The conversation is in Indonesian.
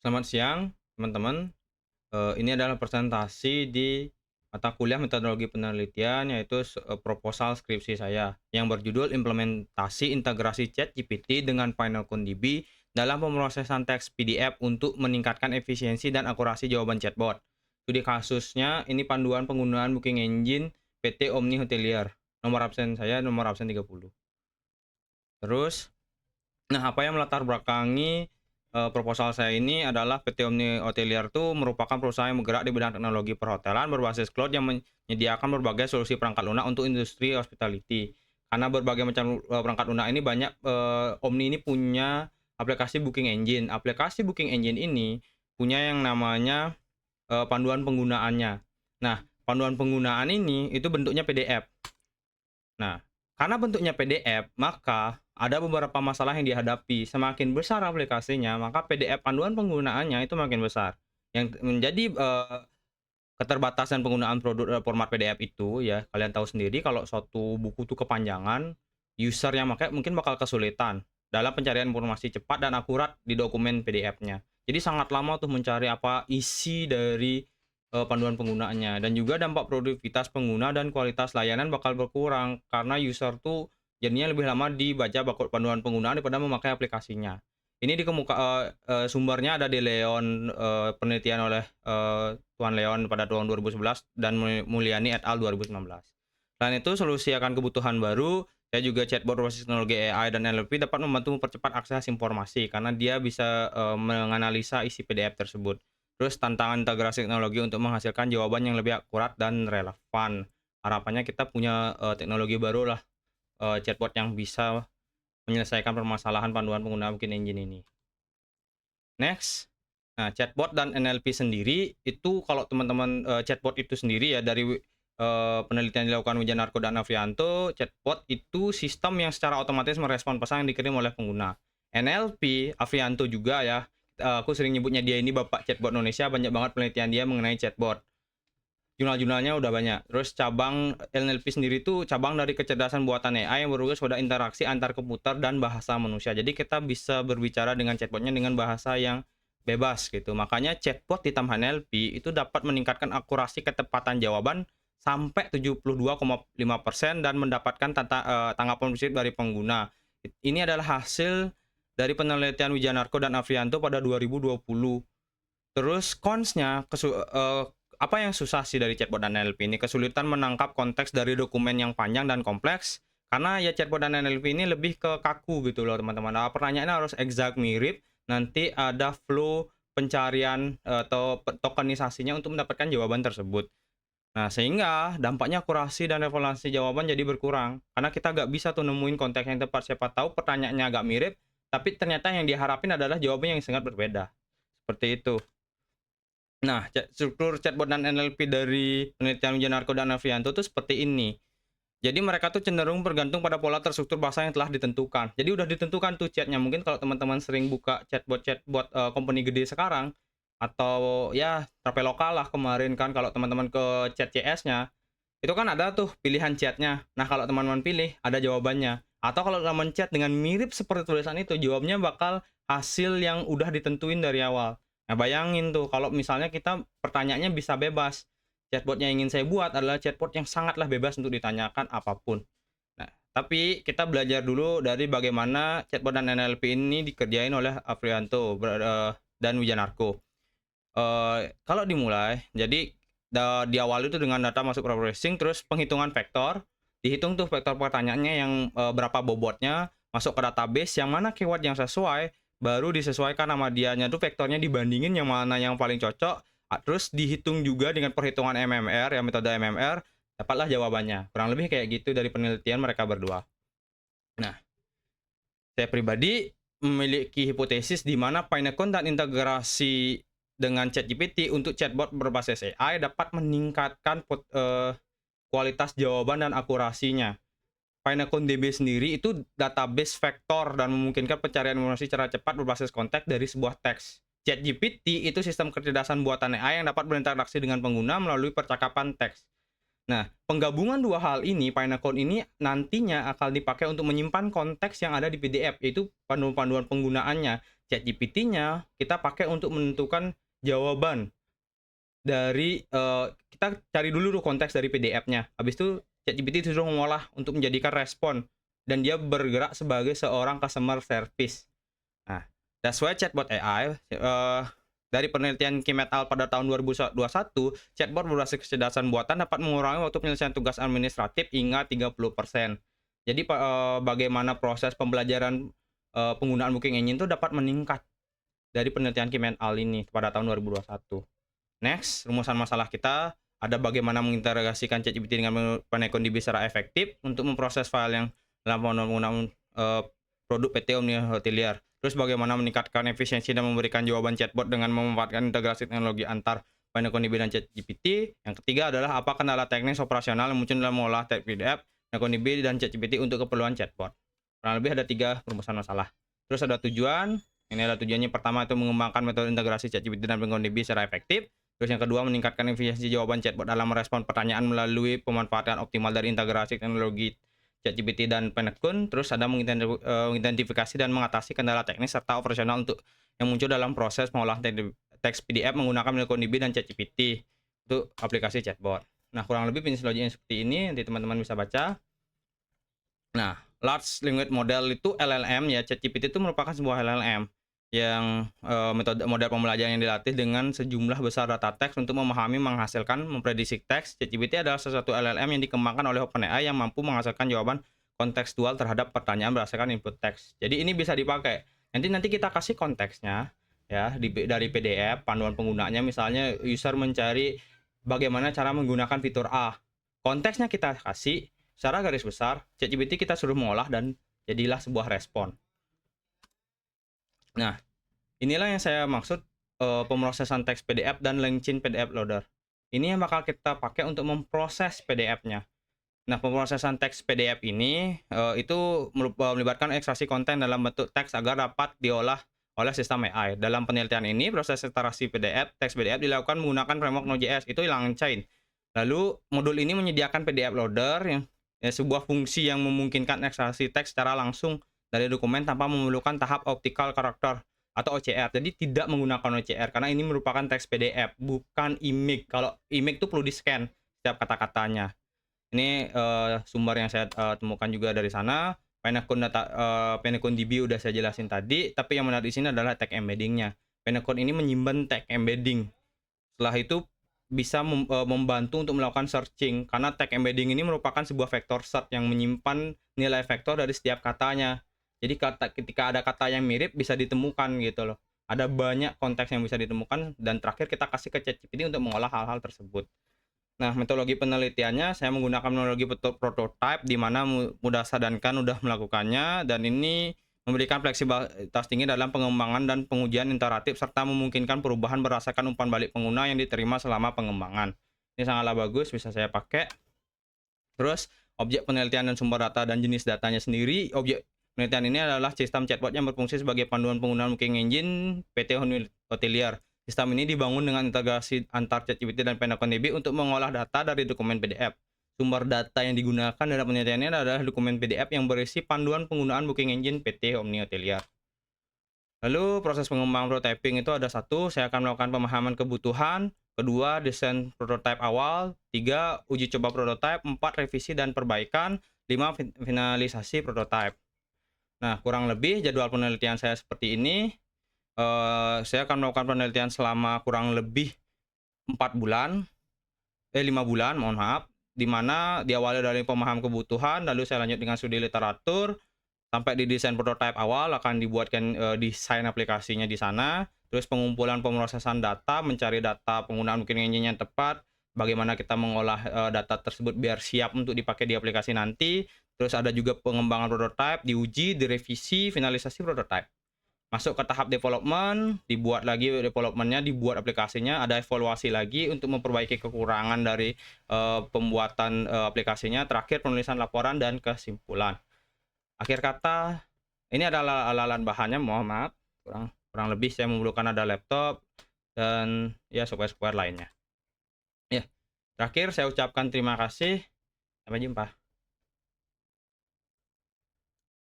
Selamat siang, teman-teman. Ini adalah presentasi di mata kuliah metodologi penelitian, yaitu proposal skripsi saya yang berjudul Implementasi Integrasi ChatGPT dengan FinalCodeDB dalam pemrosesan teks PDF untuk meningkatkan efisiensi dan akurasi jawaban chatbot. Studi kasusnya ini panduan penggunaan booking engine PT Omni Hotelier. Nomor absen saya nomor absen 30. Terus, nah, apa yang melatar belakangi, proposal saya ini adalah PT Omni Hotelier itu merupakan perusahaan yang bergerak di bidang teknologi perhotelan berbasis cloud yang menyediakan berbagai solusi perangkat lunak untuk industri hospitality. Karena berbagai macam, perangkat lunak ini banyak, Omni ini punya aplikasi booking engine. Aplikasi booking engine ini punya yang namanya, panduan penggunaannya. Nah, panduan penggunaan ini itu bentuknya PDF. Nah, karena bentuknya PDF, maka ada beberapa masalah yang dihadapi. Semakin besar aplikasinya, maka PDF panduan penggunaannya itu makin besar. Yang menjadi keterbatasan penggunaan produk format PDF itu ya, kalian tahu sendiri kalau suatu buku itu kepanjangan, user yang pakai mungkin bakal kesulitan dalam pencarian informasi cepat dan akurat di dokumen PDF-nya. Jadi sangat lama tuh mencari apa isi dari panduan penggunaannya, dan juga dampak produktivitas pengguna dan kualitas layanan bakal berkurang karena user tuh jadinya lebih lama dibaca panduan penggunaan daripada memakai aplikasinya. Ini sumbernya ada di Leon, penelitian oleh Tuan Leon pada tahun 2011 dan Mulyani et al. 2019. Selain itu, solusi akan kebutuhan baru, saya juga chatbot berbasis teknologi AI dan NLP dapat membantu mempercepat akses informasi karena dia bisa menganalisa isi PDF tersebut. Terus tantangan integrasi teknologi untuk menghasilkan jawaban yang lebih akurat dan relevan. Harapannya kita punya teknologi baru lah, chatbot yang bisa menyelesaikan permasalahan panduan pengguna Booking Engine ini. Next. Nah, chatbot dan NLP sendiri itu kalau teman-teman, chatbot itu sendiri ya dari, penelitian yang dilakukan Wijanarko dan Afrianto, chatbot itu sistem yang secara otomatis merespon pesan yang dikirim oleh pengguna. NLP, Afrianto juga ya, aku sering nyebutnya dia ini bapak chatbot Indonesia, banyak banget penelitian dia mengenai chatbot. Jurnal-jurnalnya udah banyak. Terus cabang NLP sendiri itu cabang dari kecerdasan buatan AI yang berfokus pada interaksi antar komputer dan bahasa manusia. Jadi kita bisa berbicara dengan chatbotnya dengan bahasa yang bebas gitu. Makanya chatbot ditambah NLP itu dapat meningkatkan akurasi ketepatan jawaban sampai 72,5% dan mendapatkan tanggapan positif dari pengguna. Ini adalah hasil dari penelitian Wijanarko dan Afrianto pada 2020. Terus cons-nya apa yang susah sih dari chatbot dan NLP ini? Kesulitan menangkap konteks dari dokumen yang panjang dan kompleks, karena ya chatbot dan NLP ini lebih ke kaku gitu loh teman-teman. Pertanyaannya harus exact mirip, nanti ada flow pencarian atau tokenisasinya untuk mendapatkan jawaban tersebut. Nah, sehingga dampaknya akurasi dan revolusi jawaban jadi berkurang. Karena kita nggak bisa tuh nemuin konteks yang tepat. Siapa tahu pertanyaannya agak mirip, tapi ternyata yang diharapin adalah jawaban yang sangat berbeda. Seperti itu. Nah, struktur chatbot dan NLP dari penelitian Wijanarko dan Avianto tuh seperti ini. Jadi mereka tuh cenderung bergantung pada pola terstruktur bahasa yang telah ditentukan. Jadi udah ditentukan tuh chatnya. Mungkin kalau teman-teman sering buka chatbot company gede sekarang, atau ya Traveloka lah kemarin kan kalau teman-teman ke chat CS-nya, itu kan ada tuh pilihan chatnya. Nah, kalau teman-teman pilih ada jawabannya. Atau kalau teman chat dengan mirip seperti tulisan itu, jawabnya bakal hasil yang udah ditentuin dari awal. Nah, bayangin tuh kalau misalnya kita pertanyaannya bisa bebas. Chatbot yang ingin saya buat adalah chatbot yang sangatlah bebas untuk ditanyakan apapun. Nah, tapi kita belajar dulu dari bagaimana chatbot dan NLP ini dikerjain oleh Afrianto dan Wijanarko. Kalau dimulai, jadi diawali itu dengan data masuk processing, terus penghitungan vektor, dihitung tuh vektor pertanyaannya yang, berapa bobotnya, masuk ke database, yang mana keyword yang sesuai, baru disesuaikan sama dianya tuh vektornya dibandingin yang mana yang paling cocok, terus dihitung juga dengan perhitungan MMR, ya metode MMR, dapatlah jawabannya. Kurang lebih kayak gitu dari penelitian mereka berdua. Nah, saya pribadi memiliki hipotesis di mana Pinecone dan integrasi dengan ChatGPT untuk chatbot berbasis AI dapat meningkatkan kualitas jawaban dan akurasinya. Pinecone DB sendiri itu database vektor dan memungkinkan pencarian informasi secara cepat berbasis konteks dari sebuah teks. ChatGPT itu sistem kecerdasan buatan AI yang dapat berinteraksi dengan pengguna melalui percakapan teks. Nah, penggabungan dua hal ini, Pinecone ini nantinya akan dipakai untuk menyimpan konteks yang ada di PDF, yaitu panduan-panduan penggunaannya. ChatGPT-nya kita pakai untuk menentukan jawaban dari, kita cari dulu tuh konteks dari PDF-nya, habis itu ChatGPT disuruh mengolah untuk menjadikan respon, dan dia bergerak sebagai seorang customer service. Nah, that's why chatbot AI, dari penelitian Kim et al. Pada tahun 2021, chatbot berbasis kecerdasan buatan dapat mengurangi waktu penyelesaian tugas administratif hingga 30%. Jadi, bagaimana proses pembelajaran, penggunaan Booking Engine itu dapat meningkat dari penelitian Kim et al. Ini pada tahun 2021. Next, rumusan masalah kita ada bagaimana mengintegrasikan ChatGPT dengan PenekonDB secara efektif untuk memproses file yang dalam penggunaan produk PT Omnia Hotelier. Terus bagaimana meningkatkan efisiensi dan memberikan jawaban chatbot dengan memanfaatkan integrasi teknologi antar PenekonDB dan ChatGPT. Yang ketiga adalah apa kendala teknis operasional yang muncul dalam mengolah teks PDF, PenekonDB dan ChatGPT untuk keperluan chatbot. Kurang lebih ada 3 rumusan masalah. Terus ada tujuan. Ini adalah tujuannya, pertama itu mengembangkan metode integrasi ChatGPT dan PenekonDB secara efektif. Terus yang kedua, meningkatkan efisiensi jawaban chatbot dalam merespon pertanyaan melalui pemanfaatan optimal dari integrasi teknologi ChatGPT dan Penekun. Terus ada mengidentifikasi dan mengatasi kendala teknis serta operasional untuk yang muncul dalam proses mengolah teks PDF menggunakan PenekonDB dan ChatGPT untuk aplikasi chatbot. Nah, kurang lebih prinsip logiknya seperti ini, nanti teman-teman bisa baca. Nah, Large Language Model itu LLM ya, ChatGPT itu merupakan sebuah LLM yang metode model pembelajaran yang dilatih dengan sejumlah besar data teks untuk memahami, menghasilkan, memprediksi teks. ChatGPT adalah salah satu LLM yang dikembangkan oleh OpenAI yang mampu menghasilkan jawaban kontekstual terhadap pertanyaan berdasarkan input teks. Jadi ini bisa dipakai. Nanti kita kasih konteksnya ya dari PDF, panduan penggunanya, misalnya user mencari bagaimana cara menggunakan fitur A. Konteksnya kita kasih secara garis besar, ChatGPT kita suruh mengolah dan jadilah sebuah respon. Nah, inilah yang saya maksud pemrosesan teks PDF dan LangChain PDF Loader. Ini yang bakal kita pakai untuk memproses PDF-nya. Nah, pemrosesan teks PDF ini itu melibatkan ekstraksi konten dalam bentuk teks agar dapat diolah oleh sistem AI. Dalam penelitian ini, proses ekstraksi PDF, teks PDF dilakukan menggunakan framework Node.js, itu LangChain. Lalu, modul ini menyediakan PDF Loader yang sebuah fungsi yang memungkinkan ekstraksi teks secara langsung dari dokumen tanpa memerlukan tahap optical character atau OCR. Jadi tidak menggunakan OCR karena ini merupakan teks PDF, bukan image. Kalau image itu perlu di-scan setiap kata-katanya. Ini sumber yang saya temukan juga dari sana. PenekonDB udah saya jelasin tadi, tapi yang menarik di sini adalah tag embedding-nya. Penekon ini menyimpan tag embedding. Setelah itu bisa membantu untuk melakukan searching karena tag embedding ini merupakan sebuah vector search yang menyimpan nilai vektor dari setiap katanya. Jadi ketika ada kata yang mirip bisa ditemukan gitu loh. Ada banyak konteks yang bisa ditemukan dan terakhir kita kasih ke ChatGPT untuk mengolah hal-hal tersebut. Nah, metodologi penelitiannya saya menggunakan metodologi prototype di mana mudah sadankan udah melakukannya, dan ini memberikan fleksibilitas tinggi dalam pengembangan dan pengujian iteratif serta memungkinkan perubahan berdasarkan umpan balik pengguna yang diterima selama pengembangan. Ini sangatlah bagus, bisa saya pakai. Terus objek penelitian dan sumber data dan jenis datanya sendiri. Objek penelitian ini adalah sistem chatbot yang berfungsi sebagai panduan penggunaan Booking Engine PT Hotelier. Sistem ini dibangun dengan integrasi antar ChatGPT dan PenekonDB untuk mengolah data dari dokumen PDF. Sumber data yang digunakan dalam penelitian ini adalah dokumen PDF yang berisi panduan penggunaan Booking Engine PT Omnia Hotelier. Lalu proses pengembangan prototyping itu ada 1, saya akan melakukan pemahaman kebutuhan. 2, desain prototipe awal. 3, uji coba prototipe. 4, revisi dan perbaikan. 5, finalisasi prototipe. Nah, kurang lebih jadwal penelitian saya seperti ini. Saya akan melakukan penelitian selama kurang lebih 4 bulan, 5 bulan, mohon maaf, di mana diawali dari pemahaman kebutuhan, lalu saya lanjut dengan studi literatur, sampai di desain prototipe awal, akan dibuatkan desain aplikasinya di sana, terus pengumpulan pemrosesan data, mencari data penggunaan Booking Engine yang tepat, bagaimana kita mengolah data tersebut biar siap untuk dipakai di aplikasi nanti, terus ada juga pengembangan prototipe, diuji, direvisi, finalisasi prototipe. Masuk ke tahap development, dibuat lagi developmentnya, dibuat aplikasinya, ada evaluasi lagi untuk memperbaiki kekurangan dari pembuatan aplikasinya, terakhir penulisan laporan dan kesimpulan. Akhir kata, ini adalah alat-alat bahannya, mohon maaf, kurang lebih saya memerlukan ada laptop dan ya software-software lainnya. Ya, terakhir saya ucapkan terima kasih, sampai jumpa.